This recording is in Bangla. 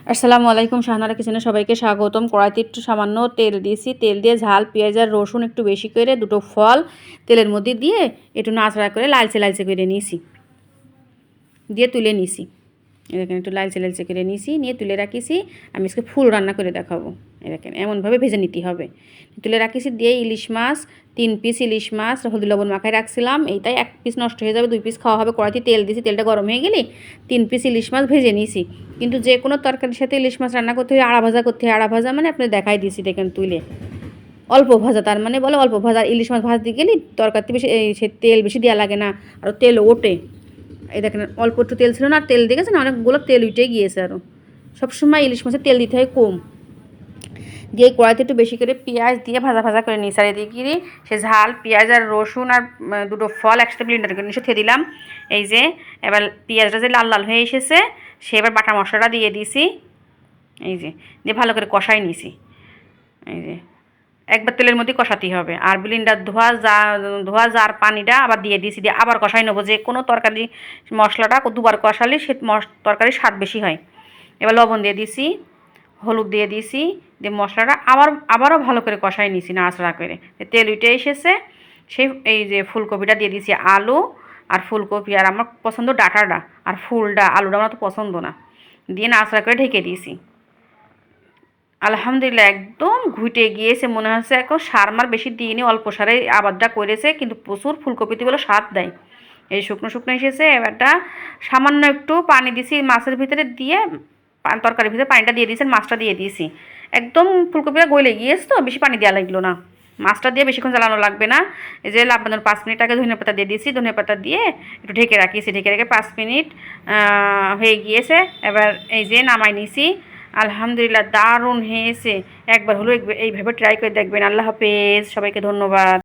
আসসালামু আলাইকুম, শাহনারা কিচেনে সবাইকে স্বাগতম। কড়াইতে একটু সামান্য তেল দিয়েছি, তেল দিয়ে ঝাল পেঁয়াজ আর রসুন একটু বেশি করে দুটো ফল তেলের মধ্যে দিয়ে একটু নাড়াচাড়া করে লালচে লালচে করে নিয়েছি, দিয়ে তুলে নিয়েছি। দেখেন একটু লালচে লালচে করে নিয়েছি, নিয়ে তুলে রাখিছি। আমি আজকে ফুল রান্না করে দেখাবো। দেখেন এমনভাবে ভেজে নিতে হবে। তুলে রাখিছি, দিয়ে ইলিশ মাছ 3 পিস ইলিশ মাছ হলদি লবণ মাখায় রাখছিলাম। এইটাই 1 পিস নষ্ট হয়ে যাবে, 2 পিস খাওয়া হবে। কড়াইতে তেল দিয়েছি, তেলটা গরম হয়ে গেলে 3 পিস ইলিশ মাছ ভেজে নিয়েছি। কিন্তু যে কোনো তরকারির সাথে ইলিশ মাছ রান্না করতে হয় আড়া ভাজা করতে হয়। আড়া ভাজা মানে আপনি দেখাই দিয়েছি, দেখেন তুলে অল্প ভাজা, তার মানে বলে অল্প ভাজা। ইলিশ মাছ ভাজতে গেলে তরকারিতে বেশি সে তেল বেশি দেওয়া লাগে না, আর তেল ওঠে। এই দেখেন অল্প একটু তেল ছিল না, আর তেল দেখেছেন অনেকগুলো তেল উঠে গিয়েছে। আরও সবসময় ইলিশ মাছের তেল দিতে হয় কম। দিয়ে কড়াইতে একটু বেশি করে পেঁয়াজ দিয়ে ভাজা ভাজা করে নিই। সারি দিয়ে সে ঝাল পেঁয়াজ আর রসুন আর দুটো ফল একসাথে ব্লেন্ডার করে নিয়ে দিয়ে দিলাম। এই যে এবার পেঁয়াজটা যে লাল লাল হয়ে এসেছে, সে এবার বাটা মশলাটা দিয়ে দিয়েছি। এই যে দিয়ে ভালো করে কষাই নিয়েছি। এই যে একবার তেলের মধ্যে কষাতেই হবে। আর ব্লেন্ডার ধোয়া যার পানিটা আবার দিয়ে দিয়েছি, দিয়ে আবার কষাই নেবো। যে কোনো তরকারি মশলাটা দুবার কষালে সে তরকারির স্বাদ বেশি হয়। এবার লবণ দিয়ে দিয়েছি, হলুদ দিয়ে দিয়েছি, দিয়ে মশলাটা আবারও ভালো করে কষাই নিয়েছি নাড়াচাড়া করে। তেল উঠে এসেছে, সেই এই যে ফুলকপিটা দিয়ে দিয়েছি। আলু আর ফুলকপি, আর আমার পছন্দ ডাঁটাটা আর ফুলটা, আলুটা আমার তো পছন্দ না। দিয়ে নাড়াচাড়া করে ঢেকে দিয়েছি। আলহামদুলিল্লাহ একদম ঘুটে গিয়েছে, মনে হচ্ছে এখন সার মার বেশি দিইনি, অল্প সারে আবাদটা করেছে, কিন্তু প্রচুর ফুলকপিতে বলে স্বাদ দেয়। এই শুকনো শুকনো এসেছে। এবারটা সামান্য একটু পানি দিয়েছি মাছের ভিতরে, দিয়ে তরকারির ভিতরে পানিটা দিয়ে দিয়েছি, মাছটা দিয়ে দিয়েছি। একদম ফুলকপিটা গলে গিয়েছে, তো বেশি পানি দেওয়া লাগলো না। মাছটা দিয়ে বেশিক্ষণ জ্বালানো লাগবে না। এই যে লাবানোর 5 মিনিট আগে ধনিয়া পাতা দিয়ে দিয়েছি, ধনিয়া পাতা দিয়ে একটু ঢেকে রাখিয়েছি। ঢেকে রেখে 5 মিনিট হয়ে গিয়েছে। এবার এই যে নামাই নিয়েছি। আলহামদুলিল্লাহ দারুণ হয়েছে। একবার হলো এইভাবে ট্রাই করে দেখবেন। আল্লাহ হাফেজ, সবাইকে ধন্যবাদ।